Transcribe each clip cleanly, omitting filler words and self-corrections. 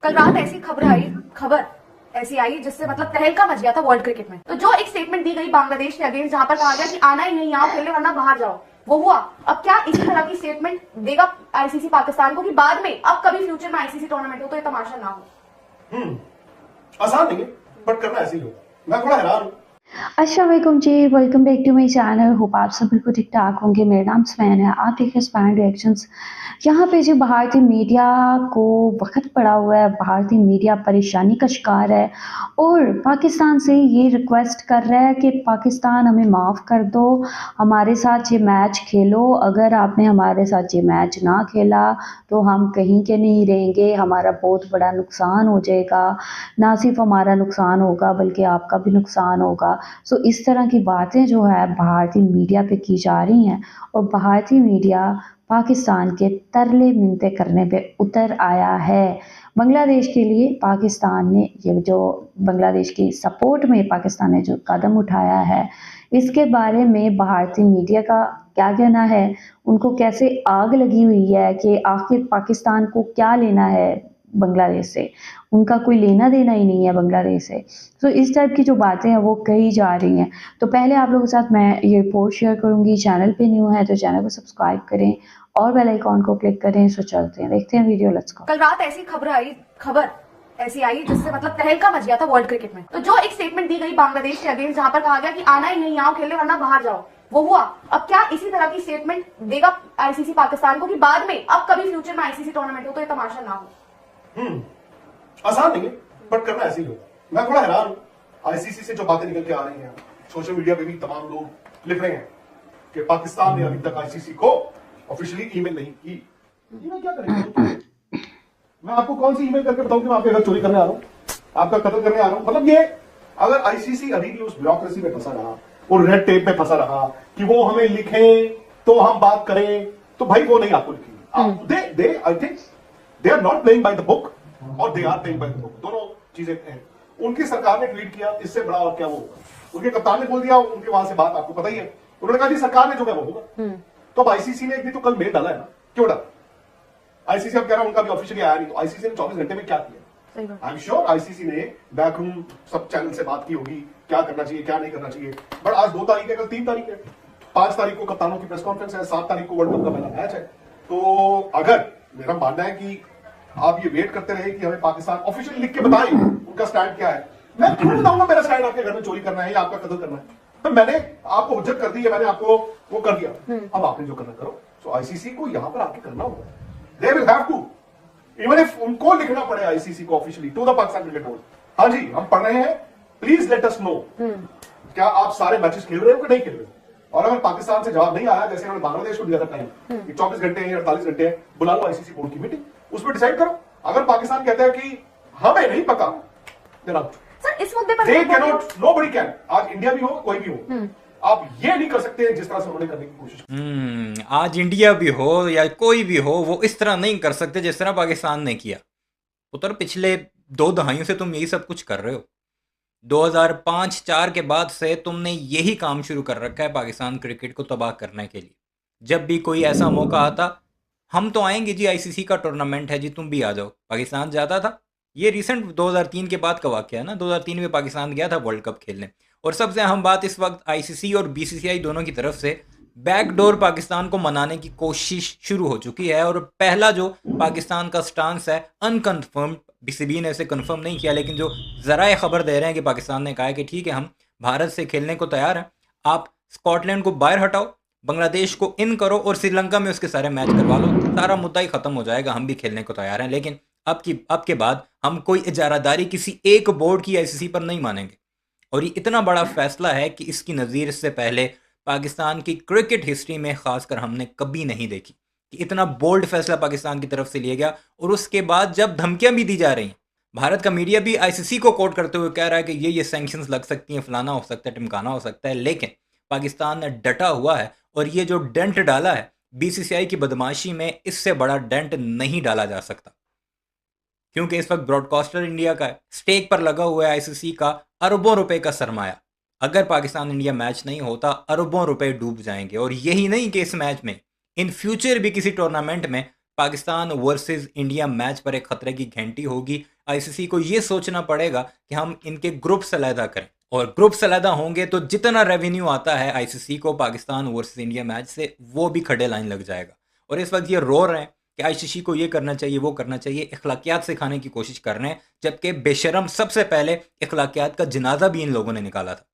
कल रात ऐसी खबर ऐसी आई जिससे मतलब तहलका मच गया था वर्ल्ड क्रिकेट में। तो जो एक स्टेटमेंट दी गई बांग्लादेश के अगेंस्ट, जहां पर कहा गया कि आना ही नहीं यहाँ खेलने वरना बाहर जाओ, वो हुआ। अब क्या इसी तरह की स्टेटमेंट देगा आईसीसी पाकिस्तान को कि बाद में अब कभी फ्यूचर में आईसीसी टूर्नामेंट हो तो ये तमाशा ना हो? आसान नहीं है, बट करना ऐसे ही होगा। मैं थोड़ा हैरान हूँ। अस्सलाम वालेकुम जी, welcome back to my channel. Hope आप सब बिल्कुल ठीक ठाक होंगे। मेरा नाम स्पैन है, आप देखें स्पैन रिएक्शंस। यहाँ पे जी भारतीय मीडिया को वक्त पड़ा हुआ है, भारतीय मीडिया परेशानी का शिकार है और पाकिस्तान से ये रिक्वेस्ट कर रहा है कि पाकिस्तान हमें माफ़ कर दो, हमारे साथ ये मैच खेलो। अगर आपने हमारे साथ ये मैच ना खेला तो हम कहीं के नहीं रहेंगे, हमारा बहुत बड़ा नुकसान हो जाएगा। ना सिर्फ हमारा नुकसान होगा बल्कि आपका भी नुकसान होगा। सो इस तरह की बातें जो है भारतीय मीडिया पे की जा रही हैं और भारतीय मीडिया पाकिस्तान के तरले मिन्नतें करने पे उतर आया है। बांग्लादेश के लिए पाकिस्तान ने ये जो बांग्लादेश की सपोर्ट में पाकिस्तान ने जो कदम उठाया है, इसके बारे में भारतीय मीडिया का क्या कहना है, उनको कैसे आग लगी हुई है कि आखिर पाकिस्तान को क्या लेना है बांग्लादेश से, उनका कोई लेना देना ही नहीं है बांग्लादेश से। तो इस टाइप की जो बातें हैं वो कही जा रही हैं। तो पहले आप लोगों के साथ मैं ये रिपोर्ट शेयर करूंगी। चैनल पे न्यू है तो चैनल को सब्सक्राइब करें और बेल आइकॉन को क्लिक करें। सो चलते हैं, देखते हैं वीडियो, लेट्स गो। कल रात ऐसी खबर ऐसी आई जिससे मतलब तहलका मच गया था वर्ल्ड क्रिकेट में। तो जो एक स्टेटमेंट दी गई बांग्लादेश के अगेंस्ट, जहां पर कहा गया कि आना ही नहीं यहाँ खेलने वरना बाहर जाओ, वो हुआ। अब क्या इसी तरह की स्टेटमेंट देगा आईसीसी पाकिस्तान को कि बाद में अब कभी फ्यूचर में आईसीसी टूर्नामेंट हो तो ये तमाशा ना हो? आसान नहीं है, बट करना ऐसे ही होगा। मैं थोड़ा हैरान हूँ। आईसीसी से जो बातें निकल के आ रही हैं, सोशल मीडिया पे भी तमाम लोग लिख रहे हैं कि पाकिस्तान ने अभी तक आईसीसी को ऑफिशियली ईमेल नहीं की। ईमेल क्या करेंगे? मैं आपको कौन सी ईमेल करके बताऊं कि मैं आपके घर चोरी करने आ रहा हूं, आपका कत्ल करने आ रहा हूं? मतलब ये अगर आईसीसी अभी भी उस ब्यूरोक्रेसी में फंसा रहा और रेड टेप में फंसा रहा कि वो हमें लिखें तो हम बात करें, तो भाई वो नहीं आपको लिखेंगे। I think they are not playing by the book और they are playing by the book, दोनों चीजें हैं। उनकी सरकार ने ट्वीट किया, इससे बड़ा और क्या वो होगा? उनके कप्तान ने बोल दिया, उनके वहां से बात आपको पता ही है। उन्होंने कहा जी सरकार ने जो है वो होगा। तो अब आईसीसी ने एक भी तो कल मेल डाला है ना, क्यों डाला? आईसीसी अब कह रहा है उनका भी ऑफिशियली आया नहीं, तो आईसीसी ने 24 घंटे में क्या किया? आई एम श्योर आईसीसी ने बैकरूम सब चैनल से बात की होगी, क्या करना चाहिए क्या नहीं करना चाहिए। बट आज 2 तारीख है, कल 3 तारीख है, 5 तारीख को कप्तानों की प्रेस कॉन्फ्रेंस है, 7 तारीख को वर्ल्ड कप का पहला मैच है। तो अगर मेरा मानना है कि आप ये वेट करते रहे कि हमें पाकिस्तान ऑफिशियली लिख के बताए उनका स्टैंड क्या है, मैं क्यों बताऊंगा मेरा स्टैंड आपके घर में चोरी करना है या आपका कत्ल करना है? तो मैंने आपको हुज्जत कर दी है, मैंने आपको वो कर दिया, अब आपने जो करना करो। सो आईसीसी को यहां पर आके करना होगा, they will have to, even if उनको लिखना पड़े आईसीसी को officially to the Pakistan cricket board, हाँ जी हम पढ़ रहे हैं, प्लीज लेट अस नो क्या आप सारे मैचेस खेल रहे हो कि नहीं खेल रहे हो। और अगर पाकिस्तान से जवाब नहीं आया, जैसे उन्होंने बांग्लादेश को दिया था टाइम कि 24 घंटे हैं 48 घंटे हैं, बुला लो आईसीसी बोर्ड की मीटिंग, उसमें डिसाइड करो। अगर पाकिस्तान कहता है कि हमें नहीं पता, देन आउट। सर इस मुद्दे पर they can not, nobody can. आज इंडिया भी हो कोई भी हो, आप ये नहीं कर सकते जिस तरह से उन्होंने करने की कोशिश की। आज इंडिया भी हो या कोई भी हो, वो इस तरह नहीं कर सकते जिस तरह पाकिस्तान ने किया। पुत्र पिछले 2 दहाइयों से तुम यही सब कुछ कर रहे हो। 2005-4 के बाद से तुमने यही काम शुरू कर रखा है पाकिस्तान क्रिकेट को तबाह करने के लिए। जब भी कोई ऐसा मौका आता, हम तो आएंगे जी, आईसीसी का टूर्नामेंट है जी, तुम भी आ जाओ। पाकिस्तान जाता था, ये रिसेंट 2003 के बाद का वाक़या है ना। 2003 में पाकिस्तान गया था वर्ल्ड कप खेलने। और सबसे अहम बात, इस वक्त आईसीसी और बीसीसीआई दोनों की तरफ से बैकडोर पाकिस्तान को मनाने की कोशिश शुरू हो चुकी है। और पहला जो पाकिस्तान का स्टांस है अनकन्फर्म्ड, बीसीबी ने इसे कंफर्म नहीं किया, लेकिन जो ज़राए खबर दे रहे हैं कि पाकिस्तान ने कहा है कि ठीक है हम भारत से खेलने को तैयार हैं, आप स्कॉटलैंड को बाहर हटाओ, बांग्लादेश को इन करो और श्रीलंका में उसके सारे मैच करवा लो, सारा मुद्दा ही ख़त्म हो जाएगा, हम भी खेलने को तैयार हैं। लेकिन अब के बाद हम कोई इजारादारी किसी एक बोर्ड की आईसीसी पर नहीं मानेंगे। और ये इतना बड़ा फैसला है कि इसकी नज़ीर इससे पहले पाकिस्तान की क्रिकेट हिस्ट्री में ख़ासकर हमने कभी नहीं देखी कि इतना बोल्ड फैसला पाकिस्तान की तरफ से लिया गया। और उसके बाद जब धमकियां भी दी जा रही हैं, भारत का मीडिया भी आईसीसी को कोट करते हुए कह रहा है कि ये सैंक्शंस लग सकती हैं, फलाना हो सकता है, टिमकाना हो सकता है। लेकिन पाकिस्तान ने डटा हुआ है और ये जो डेंट डाला है बीसीसीआई की बदमाशी में, इससे बड़ा डेंट नहीं डाला जा सकता। क्योंकि इस वक्त ब्रॉडकास्टर इंडिया का है, स्टेक पर लगा हुआ है आईसीसी का अरबों रुपए का सरमाया। अगर पाकिस्तान इंडिया मैच नहीं होता, अरबों रुपए डूब जाएंगे। और यही नहीं कि इस मैच में, इन फ्यूचर भी किसी टूर्नामेंट में पाकिस्तान वर्सेस इंडिया मैच पर एक खतरे की घंटी होगी। आईसीसी को ये सोचना पड़ेगा कि हम इनके ग्रुप्स अलहदा करें, और ग्रुप्स अलहदा होंगे तो जितना रेवेन्यू आता है आईसीसी को पाकिस्तान वर्सेस इंडिया मैच से, वो भी खड़े लाइन लग जाएगा। और इस वक्त ये रो रहे हैं कि आईसीसी को ये करना चाहिए, वो करना चाहिए, इखलाकियात सिखाने की कोशिश कर रहे हैं, जबकि बेशरम सबसे पहले इखलाकियात का जनाजा भी इन लोगों ने निकाला था।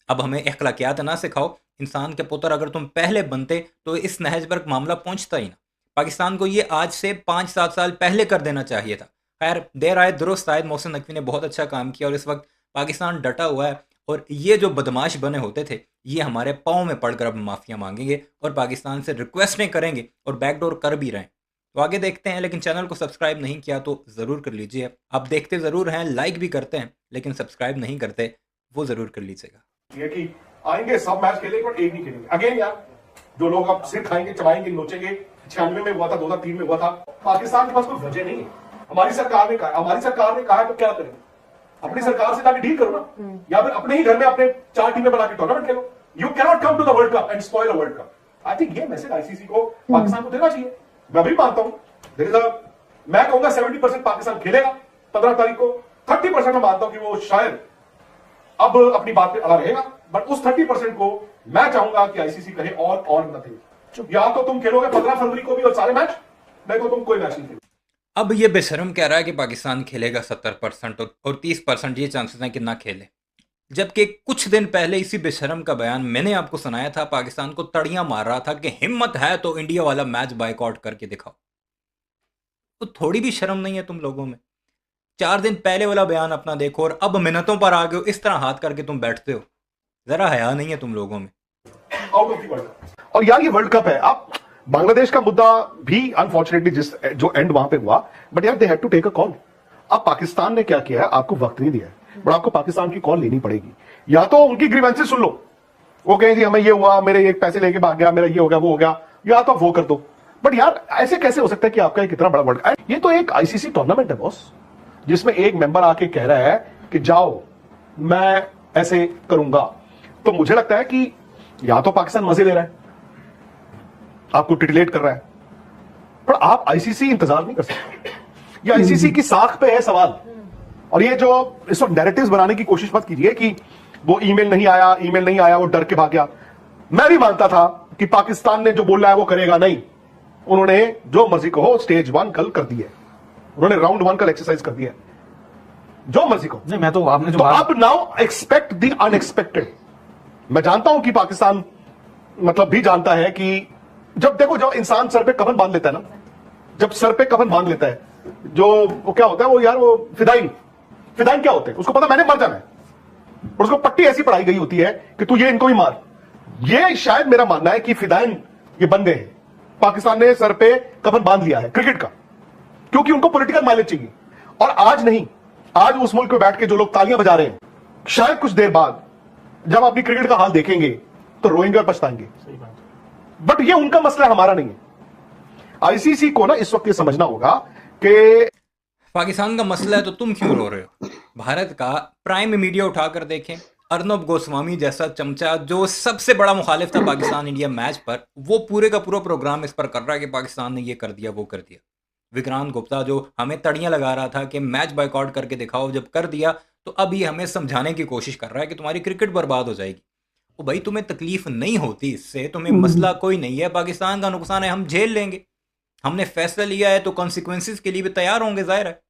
अब हमें इखलाकियात ना सिखाओ, इंसान के पुत्र अगर तुम पहले बनते तो इस नहज पर मामला पहुंचता ही ना। पाकिस्तान को ये आज से 5-7 साल पहले कर देना चाहिए था। खैर, देर आए दुरुस्त आए, मोहसिन नकवी ने बहुत अच्छा काम किया और इस वक्त पाकिस्तान डटा हुआ है। और ये जो बदमाश बने होते थे, ये हमारे पाँव में पड़कर अब माफिया मांगेंगे और पाकिस्तान से रिक्वेस्टें करेंगे और बैकडोर कर भी रहे हैं। तो आगे देखते हैं, लेकिन चैनल को सब्सक्राइब नहीं किया तो ज़रूर कर लीजिए। आप देखते ज़रूर हैं, लाइक भी करते हैं, लेकिन सब्सक्राइब नहीं करते, वो ज़रूर कर लीजिएगा। ये कि आएंगे सब मैच खेलेंगे और एक नहीं खेलेंगे। अगेन यार, जो लोग अब सिर खाएंगे, चबाएंगे, नोचेंगे, 96 में हुआ था, 2003 में हुआ था। पाकिस्तान के पास कोई वजह नहीं है। हमारी सरकार ने कहा है तो क्या करें? अपनी सरकार से जाके डील करो ना, या फिर अपने ही घर में अपने 4 टीमें बना के टूर्नामेंट खेलो। You cannot come to the world cup and spoil a world cup. I think ये मैसेज आईसीसी को पाकिस्तान को देना चाहिए। मैं भी मानता हूं, मैं कहूंगा 70% पाकिस्तान खेलेगा 15 तारीख को। 30% मैं मानता हूं कि वो शायद अब अपनी बात पे अड़ा रहेगा, बट उस 30% को मैं चाहूंगा कि आईसीसी कहे और नथिंग। या तो तुम खेलोगे 15 फरवरी को भी और सारे मैच, नहीं तो तुम कोई मैच नहीं खेलोगे। अब ये बेशरम कह रहा है कि पाकिस्तान खेलेगा 70% और 30% ये चांसेस हैं कि ना खेले, जबकि कुछ दिन पहले इसी बेशरम का बयान मैंने आपको सुनाया था। पाकिस्तान को तड़ियां मार रहा था कि हिम्मत है तो इंडिया वाला मैच बायकॉट करके दिखाओ। तो थोड़ी भी शर्म नहीं है तुम लोगों में? 4 दिन पहले वाला बयान अपना देखो और अब मिनटों पर आ गए हो, इस तरह हाथ करके तुम बैठते हो। जरा हया नहीं है तुम लोगों में। Out of the world cup. और यार ये वर्ल्ड कप है। आप बांग्लादेश का मुद्दा भी अनफॉर्चुनेटली जो एंड वहां पे हुआ, बट यार they had to take a call. अब पाकिस्तान ने क्या किया है, आपको वक्त नहीं दिया है, बट आपको पाकिस्तान की कॉल लेनी पड़ेगी। या तो उनकी ग्रीवेंसेस सुन लो, वो कहें जी हमें ये हुआ, मेरे एक पैसे लेके भाग गया, मेरा ये हो गया, वो हो गया, या तो आप वो कर दो। बट यार ऐसे कैसे हो सकता है कि आपका एक इतना बड़ा वर्ल्ड कप, ये तो एक आईसीसी टूर्नामेंट है बॉस, जिसमें एक मेंबर आके कह रहा है कि जाओ मैं ऐसे करूंगा। तो मुझे लगता है कि या तो पाकिस्तान मजे ले रहा है, आपको टिटिलेट कर रहा है, पर आप आईसीसी इंतजार नहीं कर सकते। ये आईसीसी की साख पे है सवाल। और ये जो इस वक्त नैरेटिव्स बनाने की कोशिश मत कीजिए कि वो ईमेल नहीं आया, वो डर के भाग गया। मैं भी मानता था कि पाकिस्तान ने जो बोला है वो करेगा नहीं। उन्होंने जो मर्जी कहो स्टेज 1 कल कर दी है, उन्होंने राउंड 1 कल एक्सरसाइज कर दिया है, जो मर्जी कहो। नहीं, मैं तो आपने जो तो अब नाउ एक्सपेक्ट द अनएक्सपेक्टेड। मैं जानता हूं कि पाकिस्तान मतलब भी जानता है कि जब इंसान सर पे कफन बांध लेता है ना, जब सर पे कफन बांध लेता है, जो वो क्या होता है, वो यार वो फिदाइन क्या होते हैं, उसको पता मैंने मर जाना है, और उसको पट्टी ऐसी पढ़ाई गई होती है कि तू ये इनको भी मार। ये शायद मेरा मानना है कि फिदाइन ये बंदे हैं। पाकिस्तान ने सर पे कफन बांध लिया है क्रिकेट का, क्योंकि उनको पॉलिटिकल माइलेज चाहिए। और आज नहीं, आज उस मुल्क में बैठ के जो लोग तालियां बजा रहे हैं, शायद कुछ देर बाद जब अपनी क्रिकेट का हाल देखेंगे तो रोएंगे और पछताएंगे। बट ये उनका मसला, हमारा नहीं है। आईसीसी को ना इस वक्त ये समझना होगा कि पाकिस्तान का मसला है तो तुम क्यों रो रहे हो? भारत का प्राइम मीडिया उठाकर देखें, अर्नब गोस्वामी जैसा चमचा जो सबसे बड़ा मुखालिफ था पाकिस्तान इंडिया मैच पर, वो पूरे का पूरा प्रोग्राम इस पर कर रहा है कि पाकिस्तान ने ये कर दिया, वो कर दिया। विक्रांत गुप्ता जो हमें तड़ियां लगा रहा था कि मैच बायकॉट करके दिखाओ, जब कर दिया तो अब ये हमें समझाने की कोशिश कर रहा है कि तुम्हारी क्रिकेट बर्बाद हो जाएगी। ओ भाई, तुम्हें तकलीफ नहीं होती इससे, तुम्हें मसला कोई नहीं है। पाकिस्तान का नुकसान है, हम झेल लेंगे। हमने फैसला लिया है तो कॉन्सिक्वेंसेस के लिए भी तैयार होंगे, जाहिर है।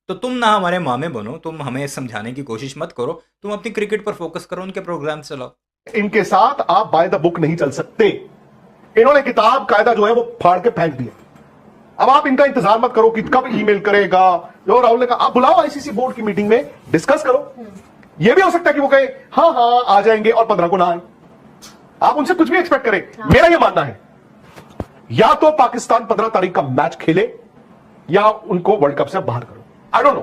तो तुम ना हमारे मामे बनो, तुम हमें समझाने की कोशिश मत करो, तुम अपनी क्रिकेट पर फोकस करो, उनके प्रोग्राम चलाओ। इनके साथ आप बाय द बुक नहीं चल सकते। इन्होंने किताब कायदा जो है वो फाड़ के फेंक दिया। अब आप इनका इंतजार मत करो कि कब ईमेल करेगा। जो राहुल ने कहा, आप बुलाओ आईसीसी बोर्ड की मीटिंग में, डिस्कस करो। यह भी हो सकता है कि वो कहे हाँ आ जाएंगे और 15 को ना आए। आप उनसे कुछ भी एक्सपेक्ट करें। मेरा यह मानना है, या तो पाकिस्तान 15 तारीख का मैच खेले या उनको वर्ल्ड कप से बाहर करो। I don't know.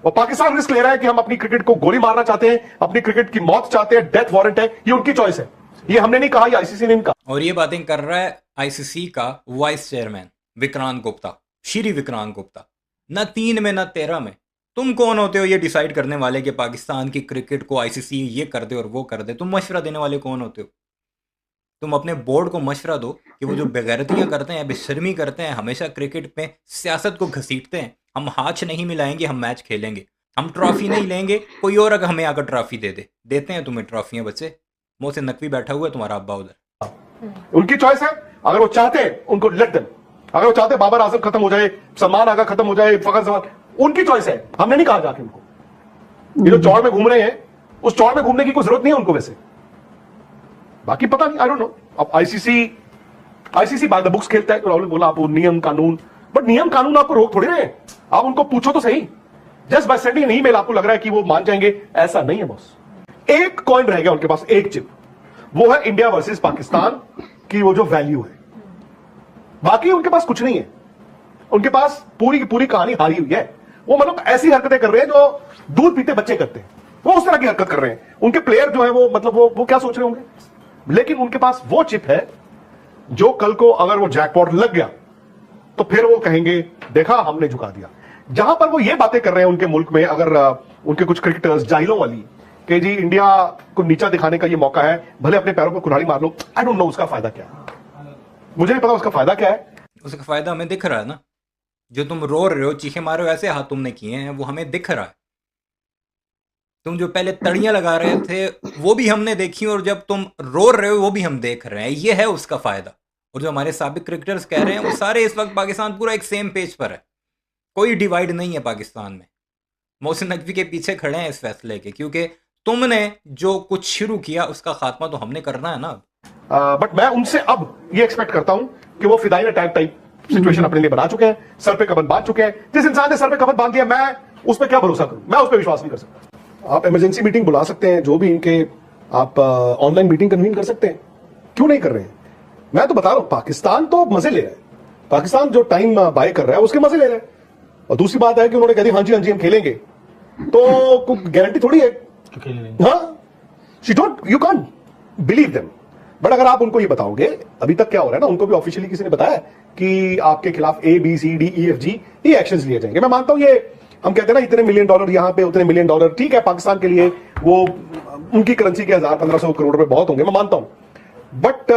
वो पाकिस्तान रिस्क ले रहा है कि हम अपनी क्रिकेट को गोली मारना चाहते हैं, अपनी क्रिकेट की मौत चाहते हैं, डेथ वारंट है, ये उनकी चॉइस है। ये हमने नहीं कहा, ये आईसीसी ने नहीं कहा। और ये बातें कर रहा है आईसीसी का वाइस चेयरमैन विक्रांत गुप्ता, श्री विक्रांत गुप्ता। न 3 में न 13 में। तुम कौन होते हो ये डिसाइड करने वाले कि पाकिस्तान की क्रिकेट को आईसीसी ये कर दे और वो कर दे? तुम मशवरा देने वाले कौन होते हो? तुम अपने बोर्ड को मशवरा दो कि वो जो बेगैरतियां करते हैं, बेशर्मी करते हैं, हमेशा क्रिकेट में सियासत को घसीटते हैं, हम हाथ नहीं मिलाएंगे, हम मैच खेलेंगे, हम ट्रॉफी नहीं लेंगे, कोई और अगर हमें आकर ट्रॉफी दे दे। देते हैं तुम्हें ट्रॉफियां बच्चे। मोहसिन नकवी बैठा हुआ है तुम्हारा अब्बा उधर। उनकी चॉइस है, अगर वो चाहते हैं उनको लेट देम। अगर वो चाहते हैं बाबर आजम खत्म हो जाए, सलमान आगा खत्म हो जाए, फखर जमान, उनकी चॉइस है, हमने नहीं कहा जाके उनको। ये जो चौड़ में घूम रहे हैं, उस चौड़ में घूमने की कोई जरूरत नहीं है उनको वैसे। बाकी पता नहीं, आई डोंट नो। अब आईसीसी बाय द बुक्स खेलता है, तो राहुल ने बोला आप नियम कानून, बट नियम कानून आपको रोक थोड़ी रहे हैं। आप उनको पूछो तो सही। Just by sending an email आपको लग रहा है कि वो मान जाएंगे, ऐसा नहीं है बॉस। एक कॉइन रह गया उनके पास, एक चिप, वो है इंडिया वर्सेस पाकिस्तान की वो जो वैल्यू है। बाकी उनके पास कुछ नहीं है। उनके पास पूरी की पूरी कहानी हारी हुई है। वो मतलब ऐसी हरकतें कर रहे हैं जो दूध पीते बच्चे करते हैं, वो उस तरह की हरकत कर रहे हैं। उनके प्लेयर जो है वो मतलब वो क्या सोच रहे होंगे, लेकिन उनके पास वो चिप है जो कल को अगर वो जैकपॉट लग गया तो फिर वो कहेंगे देखा हमने झुका दिया। जहां पर वो ये बातें कर रहे हैं उनके मुल्क में, अगर उनके कुछ क्रिकेटर्स जाइलों वाली कि जी इंडिया को नीचा दिखाने का ये मौका है, भले अपने पैरों पर कुल्हाड़ी मार लो, आई डोंट नो उसका फायदा क्या है, मुझे नहीं पता उसका फायदा क्या है। उसका फायदा हमें दिख रहा है ना, जो तुम रो रहे हो, चीखे मारो, ऐसे हाथ तुमने किए हैं, वो हमें दिख रहा है। तुम जो पहले तड़ियां लगा रहे थे वो भी हमने देखी, और जब तुम रो रहे हो वो भी हम देख रहे हैं। ये है उसका फायदा। और जो हमारे साबिक क्रिकेटर्स कह रहे हैं वो सारे इस वक्त पाकिस्तान पूरा एक सेम पेज पर है, कोई डिवाइड नहीं है पाकिस्तान में। मोहसिन नकवी के पीछे खड़े हैं इस फैसले के, क्योंकि तुमने जो कुछ शुरू किया उसका खात्मा तो हमने करना है ना। बट मैं उनसे अब ये एक्सपेक्ट करता हूं कि वो फिदाइन अटैक टाइप सिचुएशन अपने लिए बना चुके हैं, सर पे कफन बांध चुके हैं। जिस इंसान ने सर पे कफन बांध दिया, मैं उस पर क्या भरोसा करूं, मैं उस पर विश्वास नहीं कर सकता। आप इमरजेंसी मीटिंग बुला सकते हैं, जो भी इनके आप ऑनलाइन मीटिंग कन्वीन कर सकते हैं, क्यों नहीं कर रहे हैं। मैं तो बता रहा हूं, पाकिस्तान तो मजे ले रहा है, पाकिस्तान जो टाइम बाय कर रहा है उसके मजे ले रहा है। और दूसरी बात है कि उन्होंने कह दी हाँ जी हम खेलेंगे, तो कोई गारंटी थोड़ी है। हाँ, you can't believe them. But अगर आप उनको ये बताओगे, अभी तक क्या हो रहा है ना, उनको भी ऑफिशियली किसी ने बताया कि आपके खिलाफ ABCDEFG ये एक्शंस लिए जाएंगे। मैं मानता हूं ये, हम कहते हैं ना इतने $1 मिलियन यहां पे, उतने $1 मिलियन, ठीक है पाकिस्तान के लिए वो उनकी करेंसी के 1000-1500 करोड़ रुपए बहुत होंगे, मैं मानता हूं। बट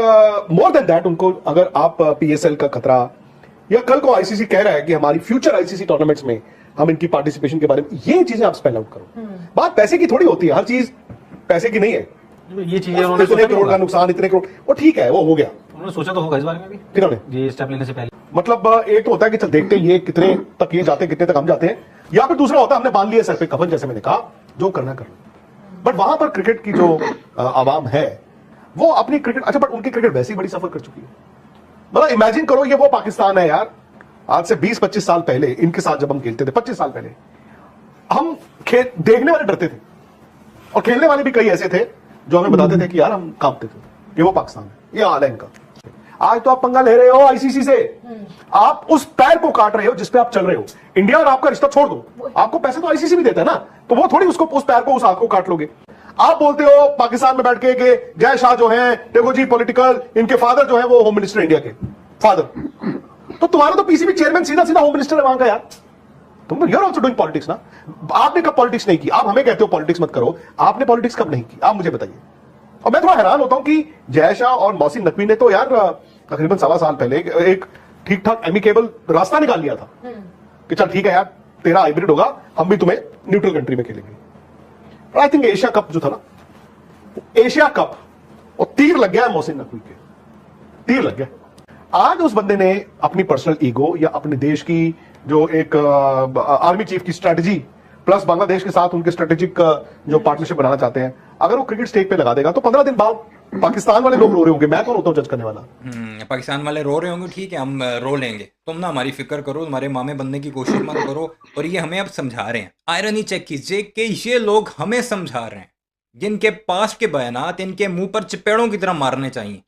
मोर देन दैट, उनको अगर आप PSL का खतरा, या कल को ICC कह रहा है कि हमारी फ्यूचर ICC टूर्नामेंट्स में हम इनकी पार्टिसिपेशन के बारे में, ये चीजें आप स्पेल आउट करो। बात पैसे की थोड़ी होती है, हर चीज पैसे की नहीं है। ये चीजें इतने करोड़ का नुकसान, इतने करोड़, वो ठीक है, वो हो गया। उन्होंने सोचा तो होगा इस बारे में भी, किन्होंने ये स्टेप लेने से पहले। मतलब एक तो होता है कि चल देखते हैं ये कितने तक ये जाते हैं, कितने तक हम जाते हैं, या फिर दूसरा होता है हमने बांध लिया सर पे कफन, जैसे मैंने कहा, जो करना कर लो। बट वहां पर क्रिकेट की जो आवाम है वो अपनी क्रिकेट, अच्छा बट उनकी क्रिकेट वैसे ही बड़ी सफर कर चुकी है। मतलब इमेजिन करो, ये वो पाकिस्तान है यार, आज से 20-25 साल पहले इनके साथ जब हम खेलते थे, 25 साल पहले, हम देखने वाले डरते थे, और खेलने वाले भी कई ऐसे थे जो हमें बताते थे कि यार हम कांपते थे, ये वो पाकिस्तान है, ये हाल है इनका। आज तो आप पंगा ले रहे हो ICC से, आप उस पैर को काट रहे हो जिस पे आप चल रहे हो। इंडिया और आपका रिश्ता छोड़ दो, आपको पैसे तो ICC भी देता है ना, तो वो थोड़ी उसको, उस पैर को, उस हाथ को काट लोगे। आप बोलते हो पाकिस्तान में बैठ के कि जय शाह जो है, देखो जी पॉलिटिकल, इनके फादर जो है वो होम मिनिस्टर इंडिया के फादर, तो तुम्हारा तो PCB चेयरमैन सीधा सीधा होम मिनिस्टर है वहां का यार। तुम यूर ऑल्सो डूइंग पॉलिटिक्स ना। आपने कब पॉलिटिक्स नहीं की? आप हमें कहते हो पॉलिटिक्स मत करो, आपने पॉलिटिक्स कब नहीं की, आप मुझे बताइए। और मैं थोड़ा हैरान होता हूं कि जय शाह और मोहसिन नकवी ने तो यार तकरीबन 1.25 साल पहले एक ठीक ठाक एमिकेबल रास्ता निकाल लिया था कि चल ठीक है यार, तेरा हाइब्रिड होगा, हम भी तुम्हें न्यूट्रल कंट्री में खेलेंगे। आई थिंक एशिया कप जो था ना, एशिया कप, और तीर लग गया है मोहसिन नकवी के, तीर लग गया। आज उस बंदे ने अपनी पर्सनल ईगो या अपने देश की जो एक आर्मी चीफ की स्ट्रेटजी प्लस बांग्लादेश के साथ उनके स्ट्रेटेजिक जो पार्टनरशिप बनाना चाहते हैं, अगर वो क्रिकेट स्टेज पे लगा देगा तो 15 दिन बाद पाकिस्तान वाले लोग रो रहे होंगे। मैं कौन होता हूं जज करने वाला? पाकिस्तान वाले रो रहे होंगे, ठीक है हम रो लेंगे, तुम ना हमारी फिक्र करो, तुम्हारे मामे बनने की कोशिश मत करो। और ये हमें अब समझा रहे हैं, आयरनी चेक कीजिए कि ये लोग हमें समझा रहे हैं, जिनके पास के बयानात इनके मुंह पर चपेड़ों की तरह मारने चाहिए।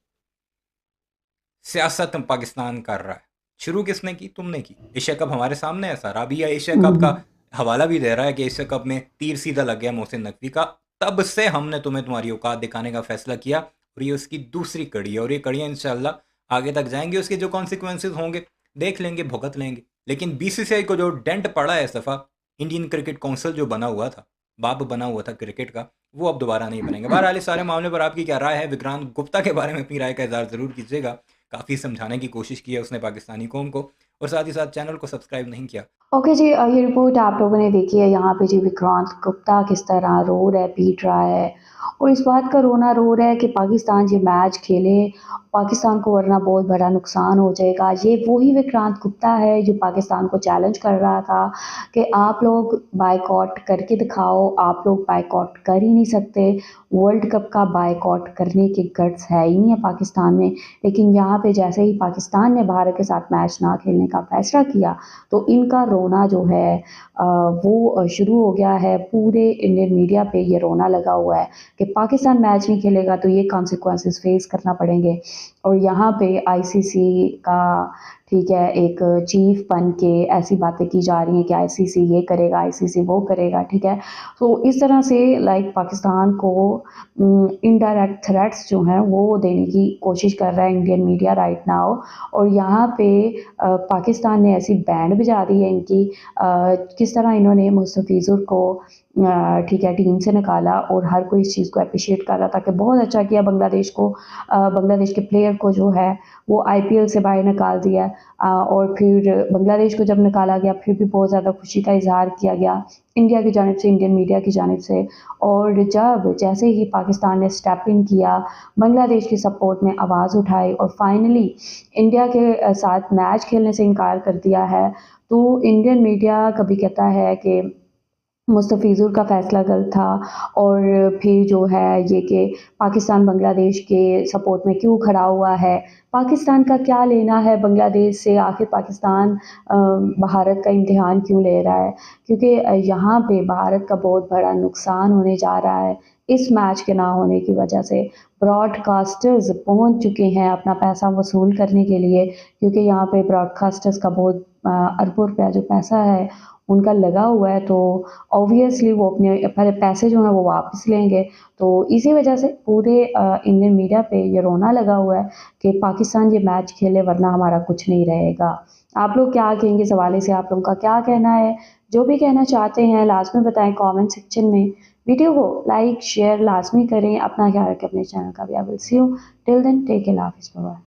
सियासत पाकिस्तान कर रहा है, शुरू किसने की? तुमने की। एशिया कप हमारे सामने है सारा, अभी एशिया कप का हवाला भी दे रहा है कि एशिया कप में तीर सीधा लग गया मोहसिन नकवी का, तब से हमने तुम्हारी औकात दिखाने का फैसला किया। और ये उसकी दूसरी कड़ी है, और ये कड़ियाँ इंशाल्लाह आगे तक जाएंगी, उसके जो कॉन्सिक्वेंसेज होंगे देख लेंगे, भुगत लेंगे। लेकिन BCCI को जो डेंट पड़ा है इस दफ़ा, इंडियन क्रिकेट काउंसिल जो बना हुआ था, बाप बना हुआ था क्रिकेट का, वो अब दोबारा नहीं बनेंगे। बहरहाल इस सारे मामले पर आपकी क्या राय है? विक्रांत गुप्ता के बारे में अपनी राय का इज़हार ज़रूर कीजिएगा। काफ़ी समझाने की कोशिश की है उसने पाकिस्तानी कौम को, और साथ ही साथ चैनल को सब्सक्राइब नहीं किया। ओके जी, ये रिपोर्ट आप लोगों ने देखी है। यहाँ पे जी विक्रांत गुप्ता किस तरह रो रहा है, पीट रहा है और इस बात का रोना रो रहा है कि पाकिस्तान ये मैच खेले, पाकिस्तान को वरना बहुत बड़ा नुकसान हो जाएगा। ये वही विक्रांत गुप्ता है जो पाकिस्तान को चैलेंज कर रहा था कि आप लोग बायकॉट करके दिखाओ। आप लोग बायकॉट कर ही नहीं सकते, वर्ल्ड कप का बायकॉट करने के गट्स है ही नहीं है पाकिस्तान में। लेकिन यहाँ पे जैसे ही पाकिस्तान ने भारत के साथ मैच ना खेलने का फैसला किया तो इनका रोना जो है वो शुरू हो गया है। पूरे इंडियन मीडिया पे ये रोना लगा हुआ है कि पाकिस्तान मैच नहीं खेलेगा तो ये कॉन्सिक्वेंसेस फेस करना पड़ेंगे। और यहाँ पे आईसीसी का ठीक है एक चीफ बन के ऐसी बातें की जा रही हैं कि आईसीसी ये करेगा, आईसीसी वो करेगा, ठीक है। तो इस तरह से लाइक पाकिस्तान को इनडायरेक्ट थ्रेट्स जो हैं वो देने की कोशिश कर रहा है इंडियन मीडिया राइट नाउ। और यहाँ पे पाकिस्तान ने ऐसी बैंड बजा दी है इनकी, किस तरह इन्होंने मुस्तफिजुर को ठीक है टीम से निकाला और हर कोई इस चीज़ को अप्रिशिएट कर रहा था कि बहुत अच्छा किया बांग्लादेश को, बांग्लादेश के प्लेयर को जो है वो आईपीएल से बाहर निकाल दिया। और फिर बांग्लादेश को जब निकाला गया फिर भी बहुत ज़्यादा खुशी का इजहार किया गया इंडिया की जानिब से, इंडियन मीडिया की जानिब से। और जब जैसे ही पाकिस्तान ने स्टेप इन किया, बांग्लादेश की सपोर्ट में आवाज़ उठाई और फाइनली इंडिया के साथ मैच खेलने से इनकार कर दिया है, तो इंडियन मीडिया कभी कहता है कि मुस्तफिजुर का फ़ैसला गलत था और फिर जो है ये कि पाकिस्तान बांग्लादेश के सपोर्ट में क्यों खड़ा हुआ है, पाकिस्तान का क्या लेना है बांग्लादेश से, आखिर पाकिस्तान भारत का इम्तिहान क्यों ले रहा है। क्योंकि यहाँ पे भारत का बहुत बड़ा नुकसान होने जा रहा है इस मैच के ना होने की वजह से। ब्रॉडकास्टर्स पहुँच चुके हैं अपना पैसा वसूल करने के लिए, क्योंकि यहाँ पे ब्रॉडकास्टर्स का बहुत अरबों रुपया जो पैसा है उनका लगा हुआ है, तो ऑब्वियसली वो अपने पैसे जो हैं वो वापस लेंगे। तो इसी वजह से पूरे इंडियन मीडिया पे ये रोना लगा हुआ है कि पाकिस्तान ये मैच खेले वरना हमारा कुछ नहीं रहेगा। आप लोग क्या कहेंगे इस हवाले से? आप लोगों का क्या कहना है? जो भी कहना चाहते हैं लाजमी बताएं कमेंट सेक्शन में। वीडियो को लाइक शेयर लाजमी करें। अपना ख्याल रखें, अपने चैनल का भी। I will see you till then, take care, Allah हाफिज़, बाय।